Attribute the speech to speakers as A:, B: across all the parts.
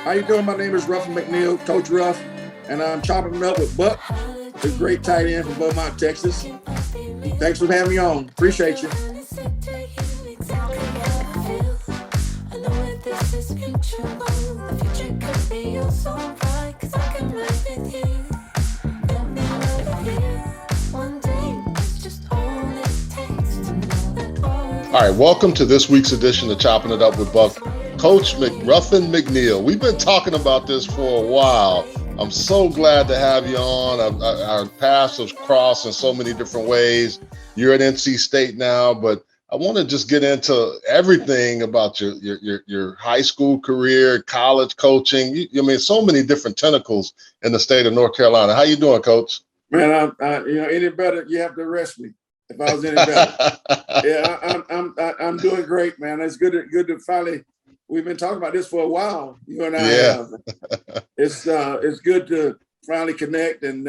A: How you doing? My name is Ruffin McNeill, Coach Ruff, and I'm chopping it up with Buck, the great tight end from Beaumont, Texas. Thanks for having me on. Appreciate you.
B: All right, welcome to this week's edition of Chopping It Up with Buck. Coach Ruffin McNeill. We've been talking about this for a while. I'm so glad to have you on. Our paths have crossed in so many different ways. You're at NC State now, but I want to just get into everything about your high school career, college coaching. I mean, so many different tentacles in the state of North Carolina. How you doing, Coach?
A: Man, any better, you have to arrest me if I was any better. Yeah, I'm doing great, man. It's good to finally. We've been talking about this for a while. You and I have. It's good to finally connect and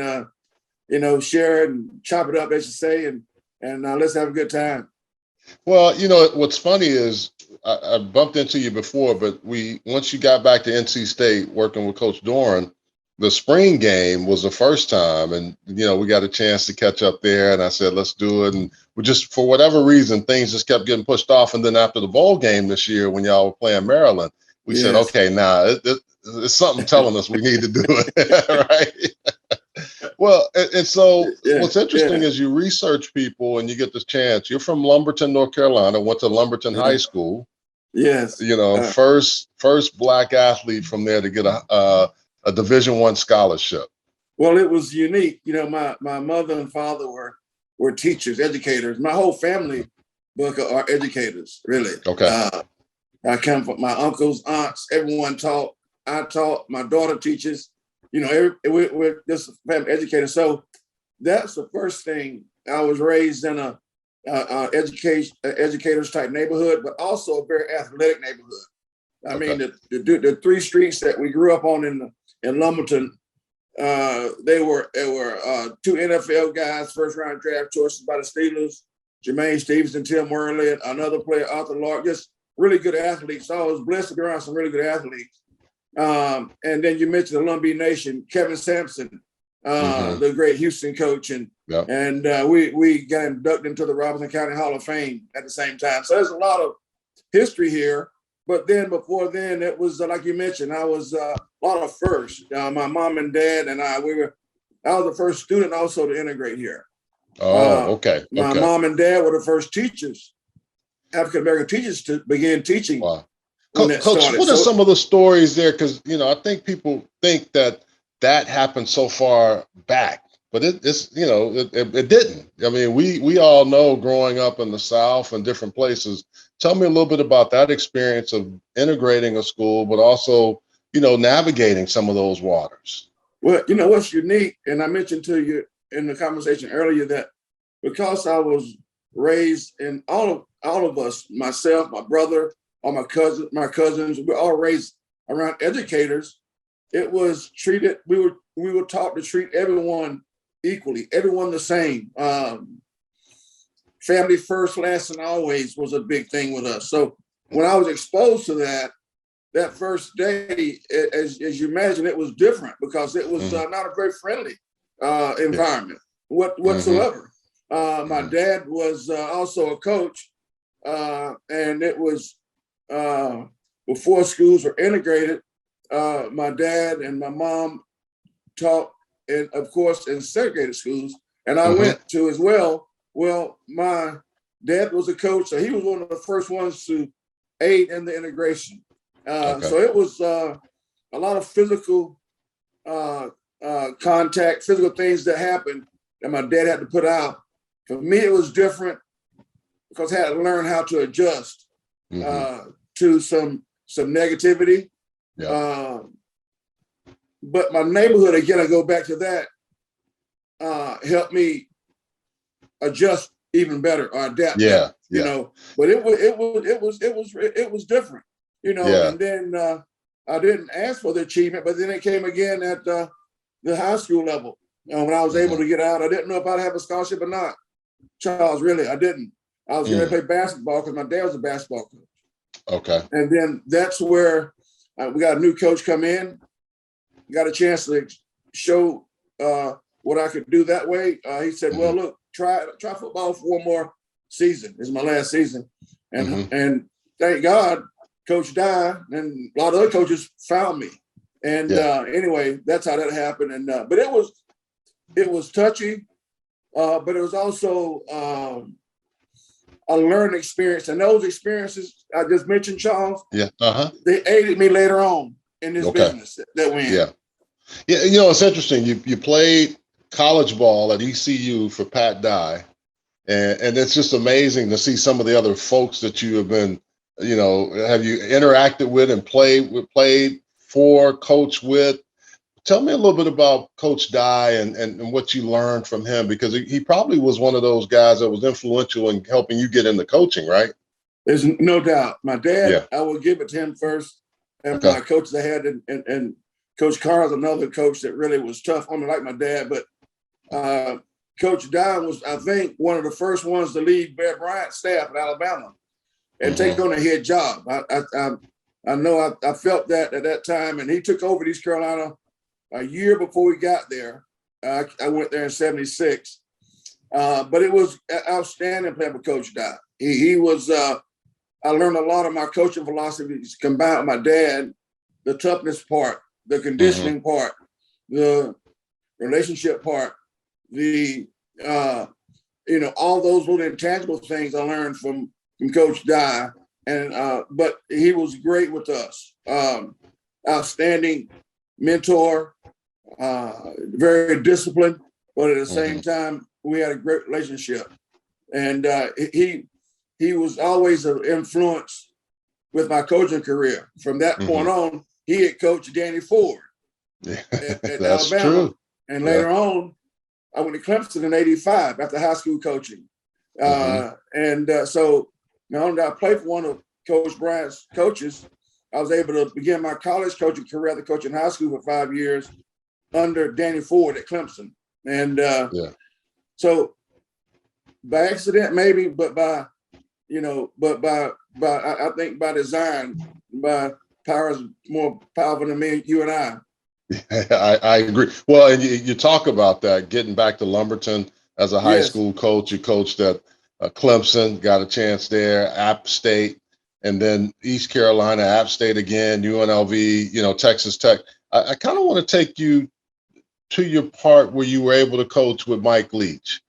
A: share and chop it up, as you say, and let's have a good time.
B: Well, what's funny is I bumped into you before, but once you got back to NC State working with Coach Doran, the spring game was the first time, and we got a chance to catch up there, and I said, let's do it. And we just, for whatever reason, things just kept getting pushed off. And then after the bowl game this year, when y'all were playing Maryland, we said, okay, now it's something telling us we need to do it, right? Well, and so what's interesting is you research people and you get this chance. You're from Lumberton, North Carolina, went to Lumberton High School.
A: Yes.
B: First Black athlete from there to get a Division I scholarship.
A: Well, it was unique. My mother and father were teachers, educators. My whole family are educators, really.
B: Okay.
A: I come from my uncles, aunts, everyone taught. I taught. My daughter teaches. We're just family educators. So that's the first thing. I was raised in a educators type neighborhood, but also a very athletic neighborhood. I mean, the three streets that we grew up on in Lumberton, they were two NFL guys, first round draft choices by the Steelers, Jermaine Stevenson, Tim Worley, and another player, Arthur Lark, just really good athletes. So I was blessed to be around some really good athletes. And then you mentioned the Lumbee Nation, Kevin Sampson, the great Houston coach, and we got inducted into the Robinson County Hall of Fame at the same time. So there's a lot of history here. But then before then, it was like you mentioned, I was a lot of firsts. My mom and dad and I was the first student also to integrate here.
B: Okay.
A: My mom and dad were the first teachers, African American teachers, to begin teaching.
B: Wow. Coach, what are some of the stories there? Because I think people think that happened so far back, but it didn't. I mean, we all know growing up in the South and different places. Tell me a little bit about that experience of integrating a school, but also navigating some of those waters.
A: Well, what's unique, and I mentioned to you in the conversation earlier that because I was raised in all of us, myself, my brother, all my cousins, we're all raised around educators. It was treated. We were taught to treat everyone equally, everyone the same. Family first, last, and always was a big thing with us. So when I was exposed to that first day, as you imagine, it was different because it was not a very friendly environment whatsoever. My dad was also a coach, and it was before schools were integrated. My dad and my mom taught, of course, in segregated schools, and I went to as well. Well, my dad was a coach, so he was one of the first ones to aid in the integration. So it was a lot of physical contact, physical things that happened that my dad had to put out. For me, it was different because I had to learn how to adjust to some negativity. Yeah. But my neighborhood, again, I go back to that, helped me adjust even or adapt. But it was different, and then I didn't ask for the achievement, but then it came again at the high school level. When I was able to get out, I didn't know if I'd have a scholarship or not. Charles, really, I didn't. I was going to play basketball because my dad was a basketball coach.
B: Okay.
A: And then that's where we got a new coach come in, got a chance to show what I could do that way. He said, "Well, look, try football for one more season. This is my last season," and thank God, Coach Dye and a lot of other coaches found me. And anyway, that's how that happened. And but it was touchy, but it was also a learning experience. And those experiences I just mentioned, Charles, they aided me later on in this business that we're in.
B: Yeah, you know, it's interesting. You played college ball at ECU for Pat Dye, and it's just amazing to see some of the other folks that you have been, you know, have you interacted with and played for, coach with. Tell me a little bit about Coach Dye and what you learned from him, because he probably was one of those guys that was influential in helping you get into coaching, right?
A: There's no doubt. My dad, I will give it to him first, and my coaches I had, and Coach Carr's another coach that really was tough on me, like my dad. But Coach Dye was, I think, one of the first ones to lead Bear Bryant's staff at Alabama and take on a head job. I know I felt that at that time, and he took over East Carolina a year before we got there. I went there in '76, but it was outstanding playing with Coach Dye. He was. I learned a lot of my coaching philosophies combined with my dad, the toughness part, the conditioning part, the relationship part, the all those little intangible things I learned from Coach Dye. And but he was great with us. Outstanding mentor, very disciplined, but at the same time, we had a great relationship. And he was always an influence with my coaching career. From that point on, he had coached Danny Ford at
B: That's
A: Alabama.
B: True.
A: And later on, I went to Clemson in '85 after high school coaching. So not only did I play for one of Coach Bryant's coaches, I was able to begin my college coaching career after coaching high school for 5 years under Danny Ford at Clemson. And so by accident, maybe, but by I think by design, by power is more powerful than me, you and I.
B: I agree. Well, and you talk about that, getting back to Lumberton as a high school coach. You coached at Clemson, got a chance there, App State, and then East Carolina, App State again, UNLV, Texas Tech. I kind of want to take you to your part where you were able to coach with Mike Leach.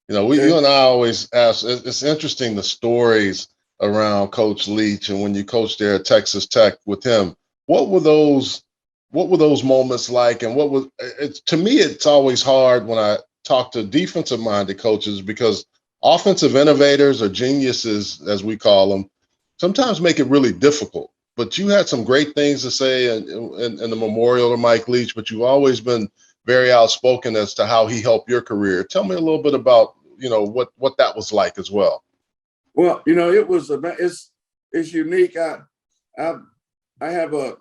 B: You and I always ask, it's interesting, the stories around Coach Leach and when you coached there at Texas Tech with him. What were those moments like? And to me, it's always hard when I talk to defensive minded coaches, because offensive innovators or geniuses, as we call them, sometimes make it really difficult. But you had some great things to say in the memorial to Mike Leach, but you've always been very outspoken as to how he helped your career. Tell me a little bit about, what that was like as well.
A: Well, it's unique. I have a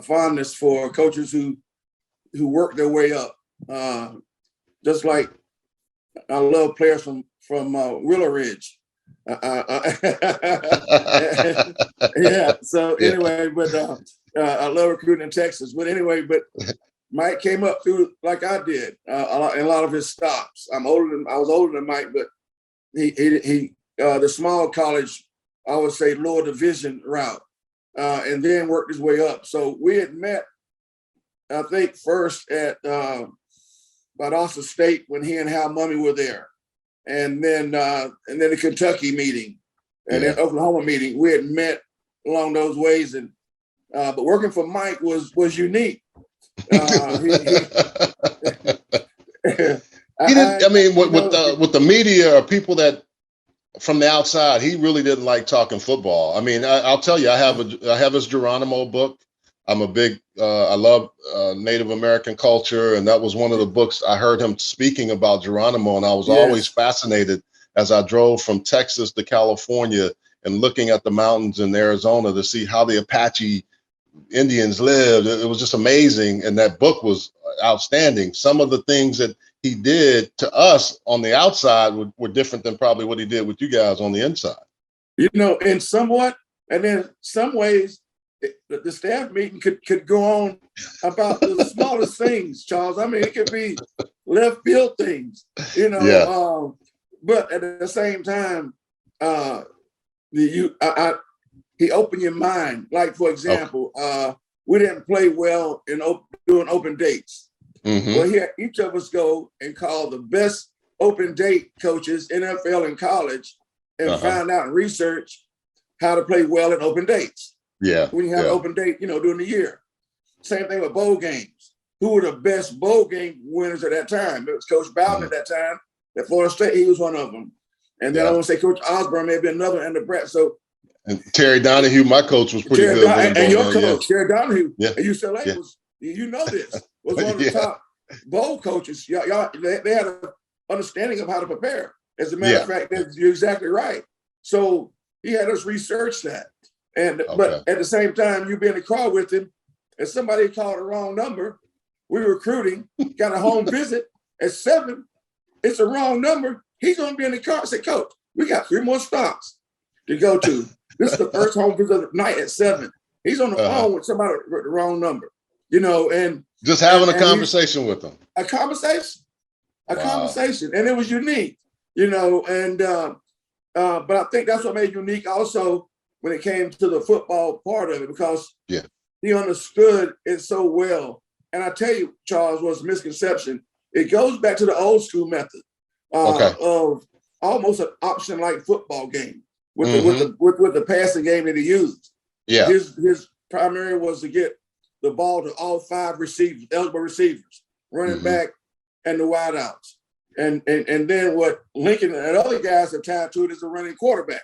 A: fondness for coaches who work their way up. Just like I love players from Willow Ridge. So anyway, but I love recruiting in Texas. But anyway, Mike came up through like I did in a lot of his stops. I was older than Mike, but he the small college, I would say lower division route, and then worked his way up. So we had met, I think, first at Valdosta State when he and Hal Mummy were there, and then the Kentucky meeting, and then Oklahoma meeting. We had met along those ways, and but working for Mike was unique. With
B: the media or people that from the outside, he really didn't like talking football. I mean, I'll tell you, I have his Geronimo book. I'm a big, I love Native American culture, and that was one of the books I heard him speaking about Geronimo, and I was always fascinated as I drove from Texas to California and looking at the mountains in Arizona to see how the Apache Indians lived. It was just amazing, and that book was outstanding. Some of the things that he did to us on the outside were different than probably what he did with you guys on the inside.
A: In somewhat, and then some ways the staff meeting could go on about the smallest things, Charles. I mean, it could be left field things, you know.
B: Yeah.
A: But at the same time, he opened your mind. Like, for example, we didn't play well in doing open dates.
B: Mm-hmm.
A: Well, here each of us go and call the best open date coaches, NFL and college, and find out and research how to play well in open dates.
B: Yeah.
A: When you have an open date, during the year. Same thing with bowl games. Who were the best bowl game winners at that time? It was Coach Bowden at that time. At Florida State, he was one of them. And then I want to say Coach Osborne may have been another, and the Brett. So
B: and Terry Donahue, my coach, was pretty good.
A: And your coach, Terry Donahue, at UCLA was, was one of the top bowl coaches. Y'all, they had an understanding of how to prepare. As a matter of fact, you're exactly right. So he had us research that. But at the same time, you be in the car with him, and somebody called the wrong number. We were recruiting, got a home visit at 7. It's a wrong number. He's going to be in the car. I said, Coach, we got 3 more stops to go to. This is the first home visit of the night at 7. He's on the phone with somebody with the wrong number, and
B: just having a conversation with them.
A: A conversation, and it was unique, but I think that's what made it unique also when it came to the football part of it, because he understood it so well. And I tell you, Charles, was a misconception. It goes back to the old school method of almost an option-like football game with the passing game that he used.
B: Yeah,
A: his primary was to get the ball to all 5 receivers, eligible receivers, running back, and the wideouts. And then what Lincoln and other guys have tied to it is a running quarterback.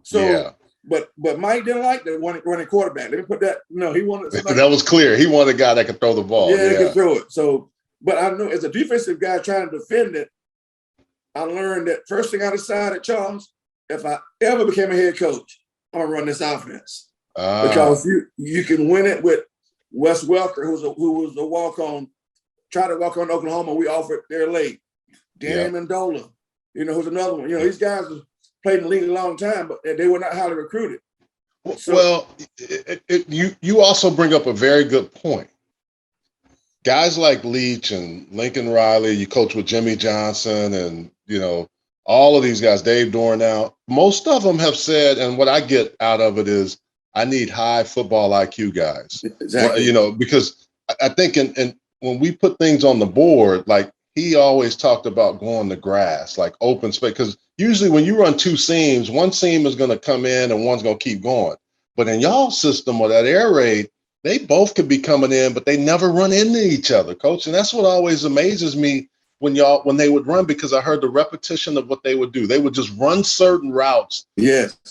A: So, but Mike didn't like the running quarterback. Let me put that. No, he wanted somebody.
B: That was clear. He wanted a guy that could throw the ball.
A: Yeah, he could throw it. So, but I know as a defensive guy trying to defend it, I learned that first thing I decided, Charles, if I ever became a head coach, I'm gonna run this offense because you can win it with Wes Welker, who was a walk-on, tried to walk on Oklahoma. We offered there late. Danny Mendola, who's another one. These guys have played in the league a long time, but they were not highly recruited.
B: So, you also bring up a very good point. Guys like Leach and Lincoln Riley, you coach with Jimmy Johnson and, all of these guys, Dave Dornow, most of them have said, and what I get out of it is, I need high football IQ guys.
A: Exactly.
B: Because I think when we put things on the board, like he always talked about going to grass, like open space, because usually when you run 2 seams, one seam is going to come in and one's going to keep going. But in y'all's system or that air raid, they both could be coming in, but they never run into each other, Coach. And that's what always amazes me when they would run, because I heard the repetition of what they would do. They would just run certain routes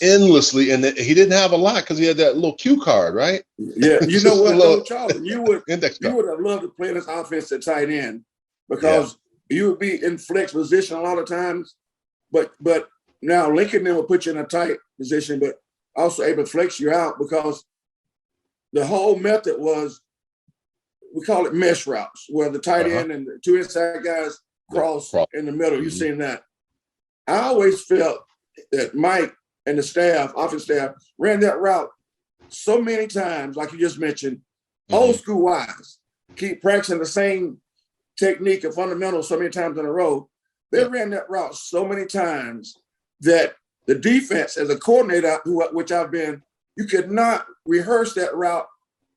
B: endlessly. And he didn't have a lot because he had that little cue card, right?
A: Yeah. You know what, Charlie, you would have loved to play this offense at tight end because you would be in flex position a lot of times. But now Lincoln then will put you in a tight position, but also able to flex you out because the whole method was, we call it mesh routes, where the tight end and the 2 inside guys cross in the middle. You've seen that. I always felt that Mike and the staff, offense staff, ran that route so many times, like you just mentioned, old school wise, keep practicing the same technique and fundamentals so many times in a row. They ran that route so many times that the defense, as a coordinator, which I've been, you could not rehearse that route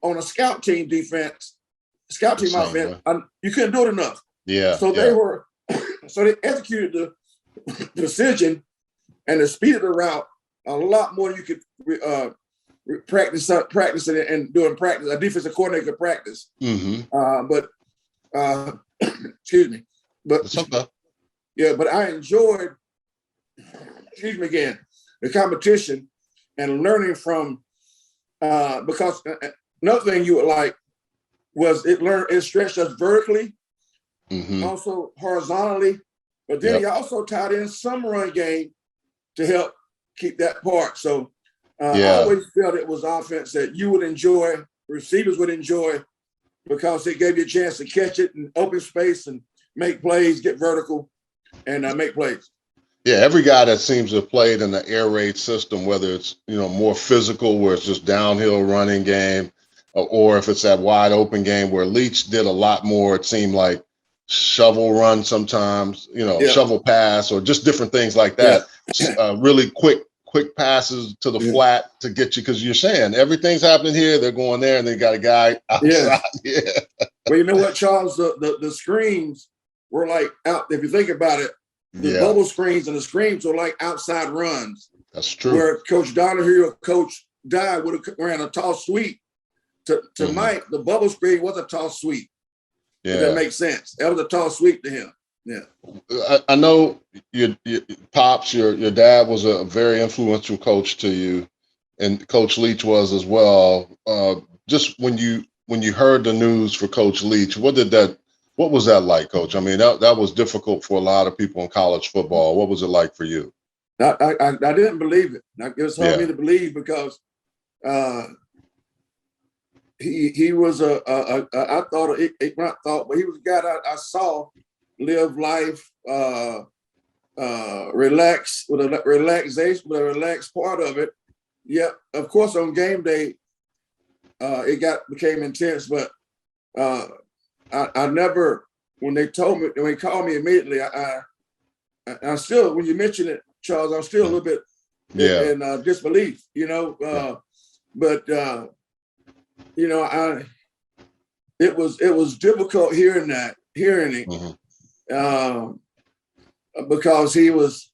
A: on a scout team offense. You couldn't do it enough.
B: Yeah.
A: So they executed the precision and the speed of the route a lot more than you could practice it and doing practice. A defensive coordinator could practice. But excuse me. But
B: it's okay.
A: But I enjoyed, the competition and learning from, because another thing you would like was it stretched us vertically, also horizontally, but then he also tied in some run game to help keep that part. So I always felt it was offense that you would enjoy, receivers would enjoy, because it gave you a chance to catch it in open space and make plays, get vertical, and make plays.
B: Yeah, every guy that seems to have played in the air raid system, whether it's more physical, where it's just downhill running game, or if it's that wide open game where Leach did a lot more. It seemed like shovel run sometimes,
A: Yeah,
B: shovel pass, or just different things like
A: yeah,
B: that. Really quick passes to the
A: yeah,
B: flat to get you, because you're saying everything's happening here, they're going there, and they got a guy
A: yeah.
B: outside. Yeah,
A: Well, you know what, Charles? The screens were like out. If you think about it, the
B: yeah,
A: bubble screens and the screens were like outside runs,
B: that's true.
A: where Coach Donahue or Coach Dye would have ran a toss sweep to
B: Mhm.
A: Mike. The bubble screen was a toss sweep. If that
B: Yeah.
A: makes sense, that was a toss sweep to him. Yeah.
B: I know your pops, your dad was a very influential coach to you, and Coach Leach was as well. Just when you heard the news for Coach Leach, what was that like, Coach? I mean, that was difficult for a lot of people in college football. What was it like for you?
A: I didn't believe it. It was hard for
B: Yeah.
A: me to believe because uh, he was I thought not thought, but he was a guy that I saw live life, relax with a relaxation, with a relaxed part of it. Yeah, of course, on game day, it became intense, but I never, when they called me immediately, I still, when you mention it, Charles, I'm still a little bit
B: Yeah.
A: in disbelief,
B: Yeah.
A: but it was difficult hearing it,
B: Hmm.
A: um, because he was,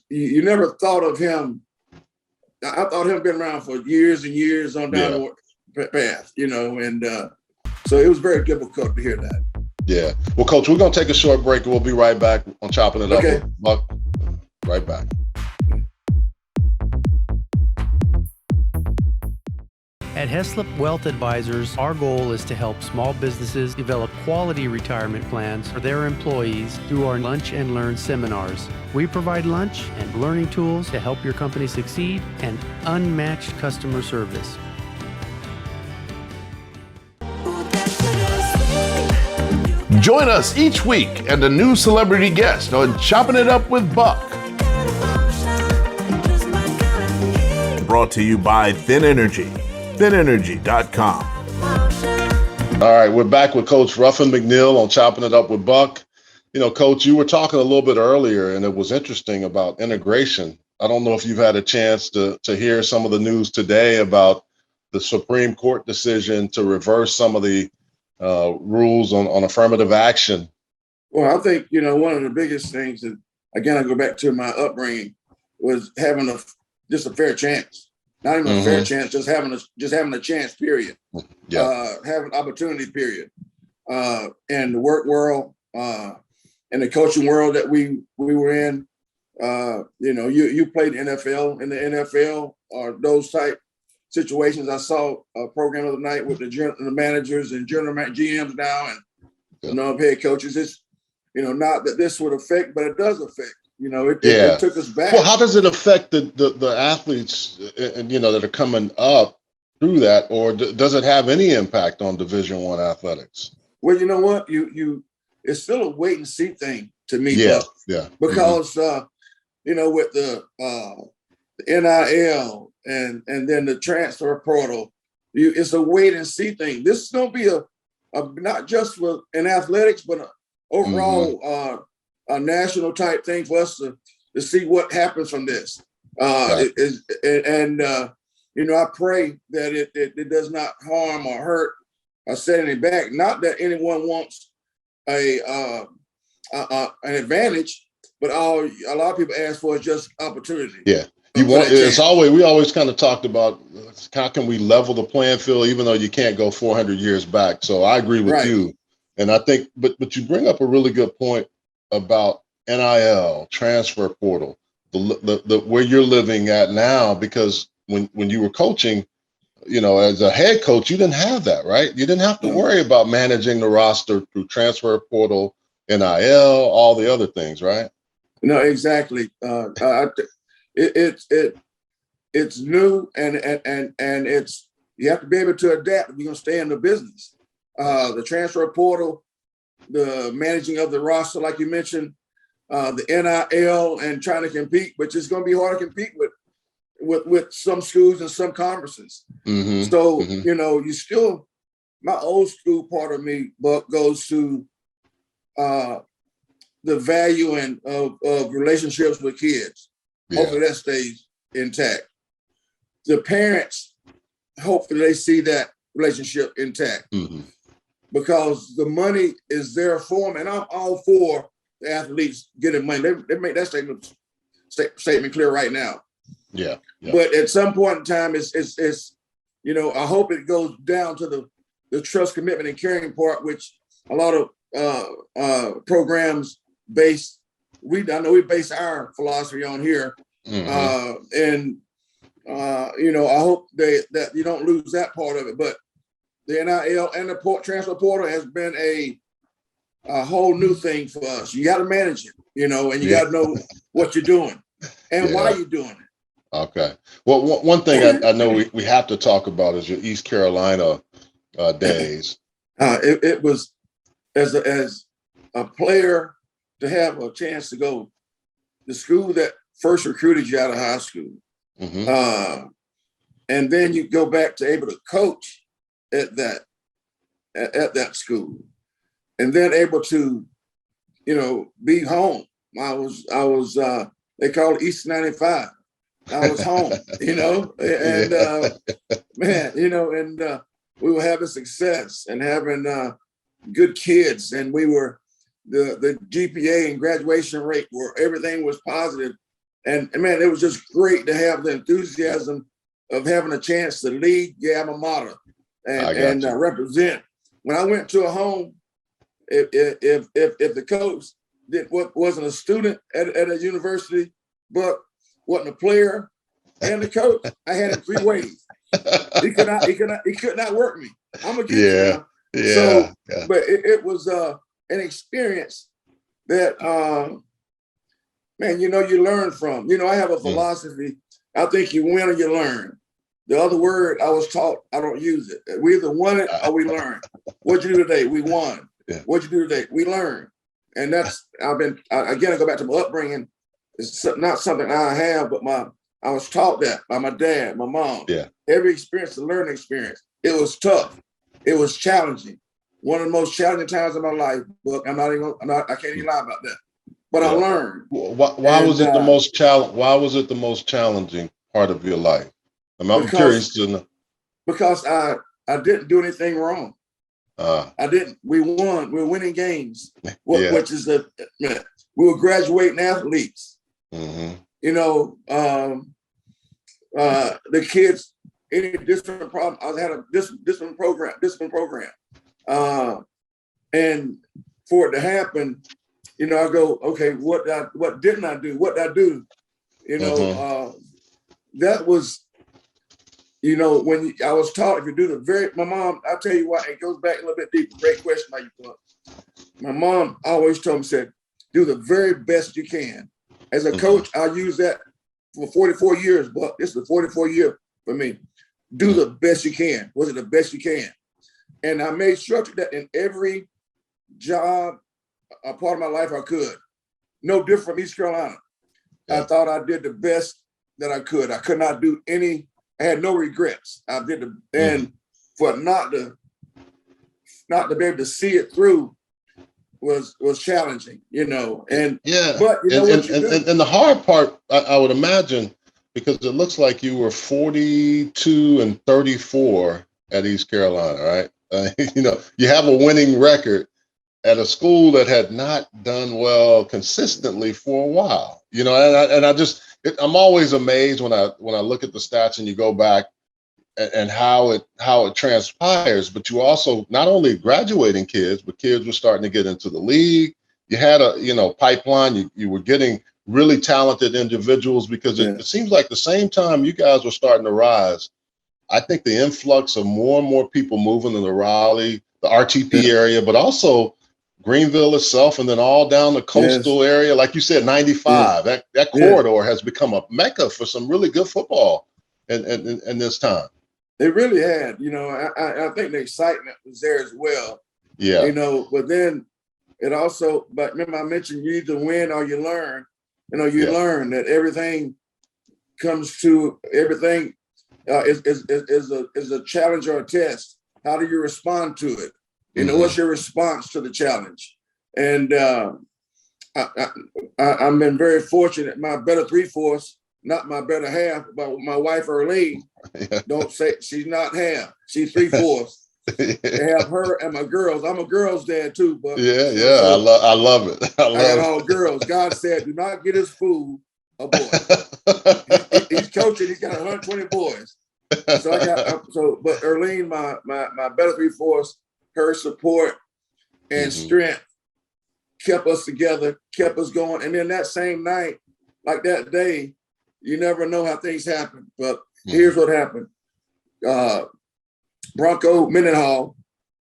A: you never thought of him. I thought him been around for years and years on down
B: Yeah.
A: the path, and so it was very difficult to hear that.
B: Yeah. Well, Coach, we're gonna take a short break, and we'll be right back on Chopping It Up
A: Okay.
B: with Buck. Right back.
C: At Heslop Wealth Advisors, our goal is to help small businesses develop quality retirement plans for their employees through our Lunch and Learn seminars. We provide lunch and learning tools to help your company succeed and unmatched customer service.
D: Join us each week and a new celebrity guest on Chopping It Up with Buck. Brought to you by Thin Energy, thinenergy.com.
B: All right, we're back with Coach Ruffin McNeill on Chopping It Up with Buck. Coach, you were talking a little bit earlier, and it was interesting about integration. I don't know if you've had a chance to hear some of the news today about the Supreme Court decision to reverse some of the rules on affirmative action.
A: Well, I think one of the biggest things that, again, I go back to my upbringing, was having just a fair chance. Not even a fair chance, just having a chance. Period.
B: Yeah.
A: Having opportunity. Period. And the work world, and the coaching world that we were in. You played NFL. In the NFL, or those type situations. I saw a program of the night with the managers and general GMs now, and head coaches. It's not that this would affect, but it does affect. It took us back.
B: Well, how does it affect the athletes that are coming up through that, or does it have any impact on Division I athletics?
A: Well, you know what, it's still a wait and see thing to me,
B: Yeah,
A: Buck,
B: yeah.
A: because with the NIL and then the transfer portal, it's a wait and see thing. This is going to be a not just for in athletics, but overall a national type thing for us to see what happens from this.
B: Right.
A: I pray that it does not harm or hurt or set any back. Not that anyone wants an advantage, but a lot of people ask for is just opportunity.
B: Yeah. We always kind of talked about how can we level the playing field, even though you can't go 400 years back. So I agree with you. And I think, but you bring up a really good point about NIL, transfer portal, the where you're living at now, because when you were coaching, as a head coach, you didn't have that, right? You didn't have to worry about managing the roster through transfer portal, NIL, all the other things, right?
A: No, exactly. It's new and it's, you have to be able to adapt if you're going to stay in the business. The transfer portal, the managing of the roster, like you mentioned, the NIL and trying to compete, which is going to be hard to compete with some schools and some conferences. So, you still, my old school part of me, Buck, goes to the value of relationships with kids.
B: Yeah.
A: Hopefully that stays intact. The parents, hopefully they see that relationship intact because the money is there for them. And I'm all for the athletes getting money. They make that statement clear right now.
B: Yeah.
A: But at some point in time, it's I hope it goes down to the trust, commitment, and caring part, which a lot of programs base. I know we base our philosophy on here, and I hope that you don't lose that part of it. But the NIL and the transfer portal has been a whole new thing for us. You got to manage it, and you got to know what you're doing and why you're doing it.
B: Okay. Well, one thing I know we have to talk about is your East Carolina days.
A: It was as a player to have a chance to go the school that first recruited you out of high school, and then you go back to able to coach at that school, and then able to be home. I was they call it East 95. I was home, and we were having success and having good kids, and we were the GPA and graduation rate where everything was positive, and man, it was just great to have the enthusiasm of having a chance to lead your alma mater and represent. When I went to a home, if the coach wasn't a student at a university, but wasn't a player and the coach, I had it 3 ways. He could not work me. I'm gonna get you now.
B: Yeah.
A: But it was an experience that man, you learn from. I have a philosophy. I think you win or you learn. The other word I was taught, I don't use it. We either won it or we learn. What'd you do today? We won.
B: Yeah.
A: What'd you do today? We learned. And that's I go back to my upbringing. It's not something I have, but I was taught that by my dad, my mom.
B: Yeah.
A: Every experience, a learning experience. It was tough. It was challenging. One of the most challenging times of my life. But I can't even lie about that. But I learned.
B: Why was it the most challenging part of your life? I'm curious to know.
A: Because I didn't do anything wrong. I didn't. We won. We were winning games, which is we were graduating athletes. The kids, any different problem. I had a discipline program, and for it to happen, I go, okay, what didn't I do? What did I do? That was. When I was taught, if you do my mom, I'll tell you why, it goes back a little bit deeper. Great question how you put. My mom always told me, said, do the very best you can. As a coach, I use that for 44 years, but this is the 44th year for me. Do the best you can. Was it the best you can? And I made sure that in every job, a part of my life I could. No different from East Carolina. I thought I did the best that I could. I could not do I had no regrets. I did and for not to be able to see it through was challenging, and
B: But
A: and
B: the hard part, I would imagine, because it looks like you were 42 and 34 at East Carolina, right? You have a winning record at a school that had not done well consistently for a while, I'm always amazed when I look at the stats and you go back and how it transpires. But you also not only graduating kids, but kids were starting to get into the league. You had a pipeline. You were getting really talented individuals because it seems like the same time you guys were starting to rise. I think the influx of more and more people moving to the Raleigh, the RTP area, but also Greenville itself, and then all down the coastal area, like you said, 95. That corridor has become a mecca for some really good football in this time.
A: It really had. I think the excitement was there as well.
B: Yeah.
A: But then it also, but remember I mentioned you either win or you learn. You learn that everything comes to everything is a challenge or a test. How do you respond to it? What's your response to the challenge? And I've been very fortunate. My better 3/4, not my better half, but my wife Earlene, don't say she's not half, she's 3/4. They have her and my girls. I'm a girl's dad too, but
B: I love it. I
A: got all girls. God said, do not get his food a boy. He's coaching. He's got 120 boys. So but Earlene, my better 3/4, her support and strength kept us together, kept us going. And then that same night, like that day, you never know how things happen. But here's what happened. Bronco Mendenhall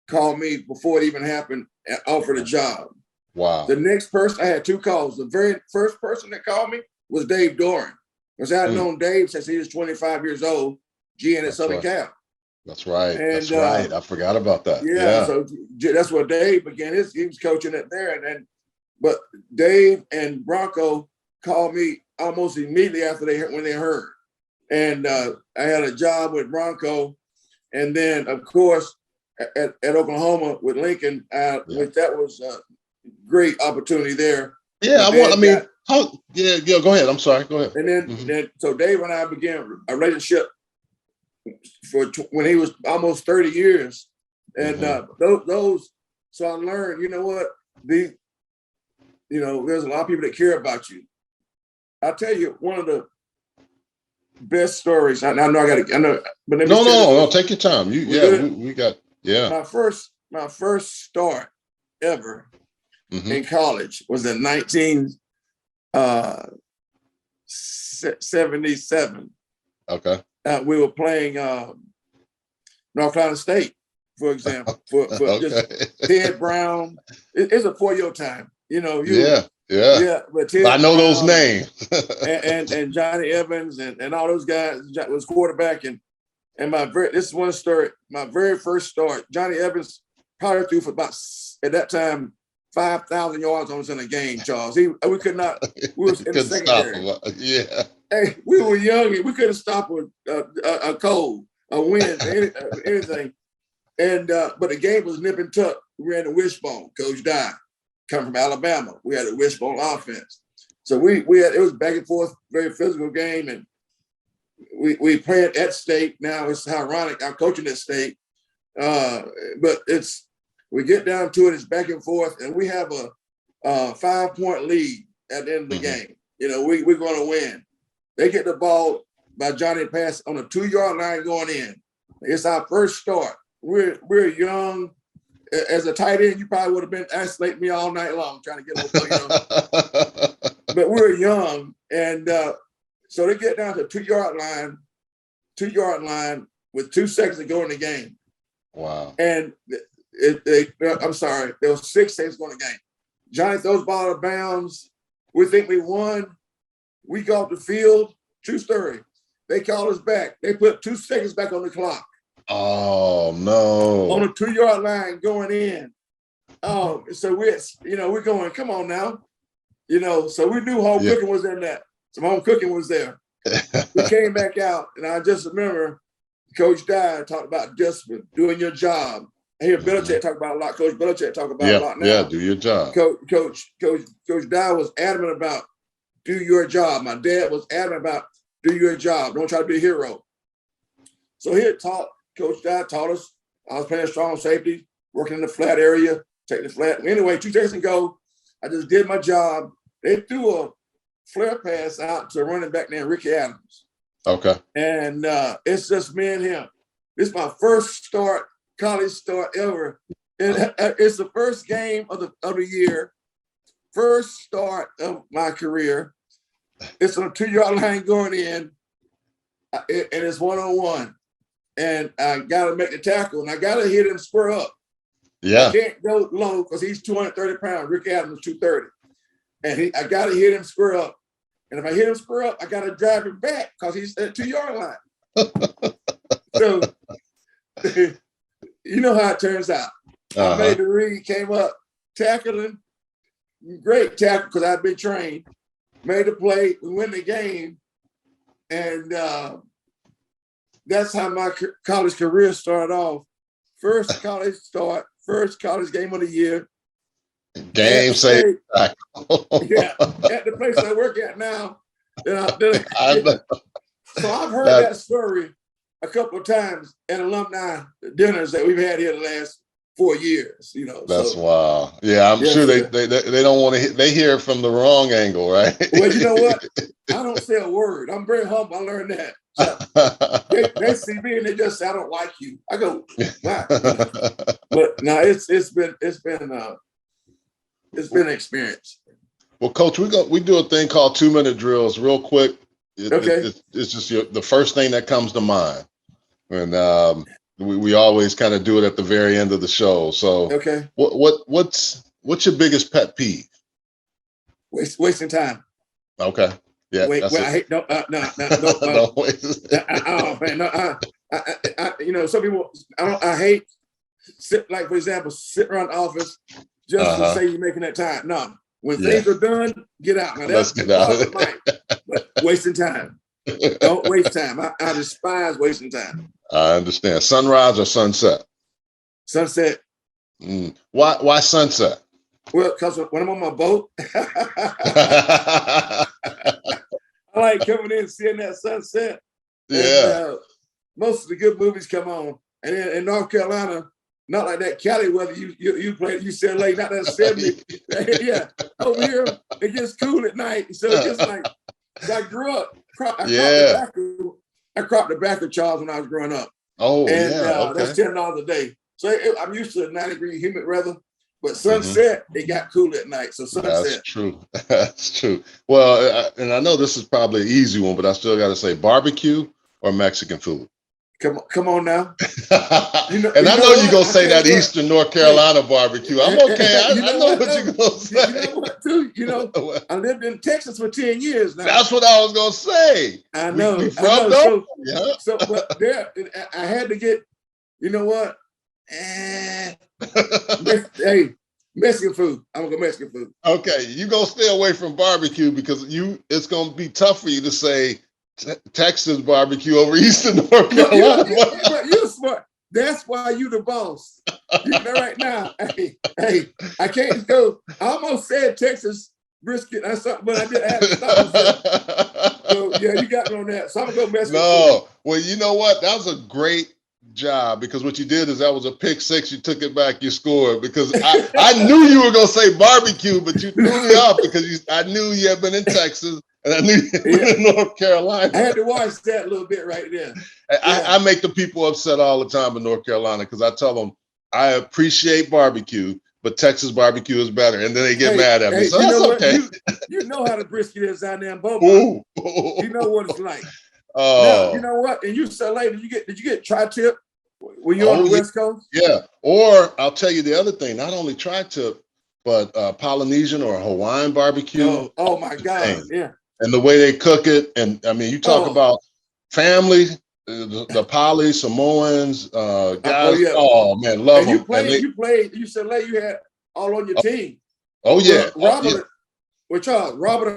A: called me before it even happened and offered a job.
B: Wow.
A: The next person, I had 2 calls. The very first person that called me was Dave Doran. Because I had known Dave since he was 25 years old, GN at Southern Cal.
B: That's right.
A: And,
B: that's right. I forgot about that.
A: Yeah. So that's where Dave began. He was coaching it there. But Dave and Bronco called me almost immediately after when they heard. And I had a job with Bronco. And then, of course, at Oklahoma with Lincoln, which that was a great opportunity there.
B: Yeah, go ahead. I'm sorry. Go ahead.
A: And then so Dave and I began a relationship when he was almost 30 years. And so I learned, there's a lot of people that care about you. I'll tell you one of the best stories. I know but
B: no, take your time. We got
A: my first start ever in college was in 1977.
B: Okay.
A: We were playing North Carolina State, for example, for just Ted Brown. It's a 4-year time, But Ted
B: I know
A: Brown,
B: those names.
A: and Johnny Evans and all those guys was quarterback. And this is one story. My very first start, Johnny Evans probably threw for about, at that time, 5,000 yards on us in a game, Charles. We could not. We was in the secondary.
B: Yeah.
A: Hey, we were young and we couldn't stop a cold, a wind, anything. And but the game was nip and tuck. We ran the wishbone. Coach Dye, come from Alabama. We had a wishbone offense. So it was back and forth, very physical game, and we played at State. Now it's ironic. I'm coaching at State, but we get down to it. It's back and forth, and we have a 5-point lead at the end of the game. We're going to win. They get the ball by Johnny pass on a 2-yard line going in. It's our first start. We're young. As a tight end, you probably would have been isolating me all night long trying to get over. But we're young, and so they get down to 2-yard line with 2 seconds to go in the game.
B: Wow!
A: And I'm sorry, there was 6 seconds going in the game. Johnny throws the ball out of bounds. We think we won. We go off the field. True story. They call us back. They put 2 seconds back on the clock.
B: Oh no!
A: On a 2-yard line going in. Oh, so we're going. Come on now. So we knew home cooking was in that. Some home cooking was there. We came back out, and I just remember Coach Dye talked about discipline, doing your job. I hear Belichick talk about a lot. Coach Belichick talk about a lot now.
B: Yeah, do your job.
A: Coach Dye was adamant about do your job. My dad was adamant about do your job. Don't try to be a hero. So Coach Dye taught us. I was playing strong safety, working in the flat area, taking the flat. Anyway, 2 seconds ago, I just did my job. They threw a flare pass out to running back named Ricky Adams.
B: Okay.
A: And it's just me and him. This is my first college start ever. And it's the first game of the year, first start of my career. It's on a 2-yard line going in, and it's 1-on-1. And I got to make the tackle, and I got to hit him square up.
B: Yeah.
A: I can't go low because he's 230 pounds. Rick Adams is 230. And I got to hit him square up. And if I hit him square up, I got to drive him back because he's at 2-yard line. So, you know how it turns out. I made the read, came up, tackled him, great tackle because I'd been trained. Made the play, we win the game, and that's how my college career started off. First college game of the year.
B: Game save.
A: Yeah, at the place I work at now.
B: I know.
A: So I've heard that story a couple of times at alumni dinners that we've had here the last 4 years.
B: That's wild. Yeah, I'm sure they don't want to. They hear it from the wrong angle, right?
A: Well, you know what? I don't say a word. I'm very humble. I learned that. So they see me and they just say, "I don't like you." I go, "Wow." But no, it's been an experience.
B: Well, Coach, we do a thing called 2-minute drills, real quick.
A: Okay.
B: It's just the first thing that comes to mind, and we always kind of do it at the very end of the show. So,
A: okay,
B: what's your biggest pet peeve?
A: Wasting time.
B: Okay. Yeah.
A: I hate no.
B: Don't waste.
A: Some people. I hate for example, sit around the office just to say you're making that time. No, when things are done, get out. Now,
B: let's get out of
A: it. But wasting time. Don't waste time. I despise wasting time.
B: I understand. Sunrise or sunset?
A: Sunset.
B: Why sunset?
A: Well, because when I'm on my boat, I like coming in and seeing that sunset.
B: Yeah.
A: And, most of the good movies come on. And in North Carolina, not like that Cali weather you played, you said late, not that 70. Yeah. Over here, it gets cool at night. So it's just like, I grew up, I cropped the back of Charles when I was growing up.
B: Oh,
A: and,
B: okay.
A: That's $10 a day. So I'm used to 90-degree humid weather. But sunset, it got cool at night. So sunset.
B: That's true. That's true. Well, and I know this is probably an easy one, but I still got to say barbecue or Mexican food.
A: Come on now.
B: And I know you're going to say that Eastern North Carolina barbecue. I'm okay. I know what you're going to say.
A: You know what, too? I lived in Texas for 10 years now.
B: That's what I was going to say.
A: I know.
B: We from though? Yeah.
A: So, but there, I had to get, you know what? Hey, Mexican food. I'm gonna go Mexican food. Okay,
B: you gonna stay away from barbecue because it's gonna be tough for you to say Texas barbecue over Eastern North Carolina.
A: You're smart. That's why you the boss. You know right now. Hey, I can't go. I almost said Texas brisket or something, but I didn't have to stop. So yeah, you got me on that. So I'm gonna go Mexican food.
B: Well, you know what? That was a great job because what you did is that was a pick six. You took it back, you scored because I knew you were gonna say barbecue, but you threw me off because I knew you had been in Texas and I knew you had been in North Carolina.
A: I had to watch that a little bit right there.
B: I make the people upset all the time in North Carolina because I tell them I appreciate barbecue, but Texas barbecue is better, and then they get mad at me. So that's okay.
A: You know how the brisket is down there in Beaumont. You know what it's like. Now, you know what? And you said later, did you get tri-tip when you're on the West Coast?
B: Yeah. Or I'll tell you the other thing, not only tri-tip, but Polynesian or Hawaiian barbecue.
A: Oh my God. Yeah.
B: And the way they cook it. And I mean, you talk about family, the Poly, Samoans, guys. Oh man, love them.
A: You said later you had all on your team.
B: Oh yeah.
A: Robert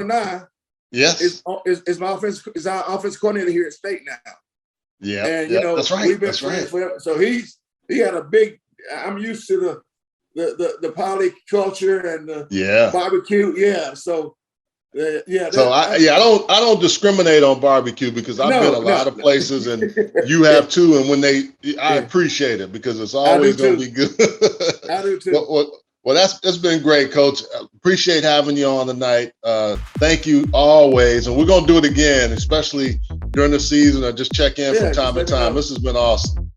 A: and I,
B: yes,
A: is our offense coordinator here at State now.
B: Yeah,
A: and
B: that's right.
A: We've been friends forever. So he had a big. I'm used to the poly culture and the barbecue. Yeah, so I don't discriminate on barbecue because I've been a lot of places and you have too. And I appreciate it because it's always going to be good. I do too.
B: Well, that's been great, Coach. Appreciate having you on tonight. Thank you always. And we're going to do it again, especially during the season or just check in from time to time. This has been awesome.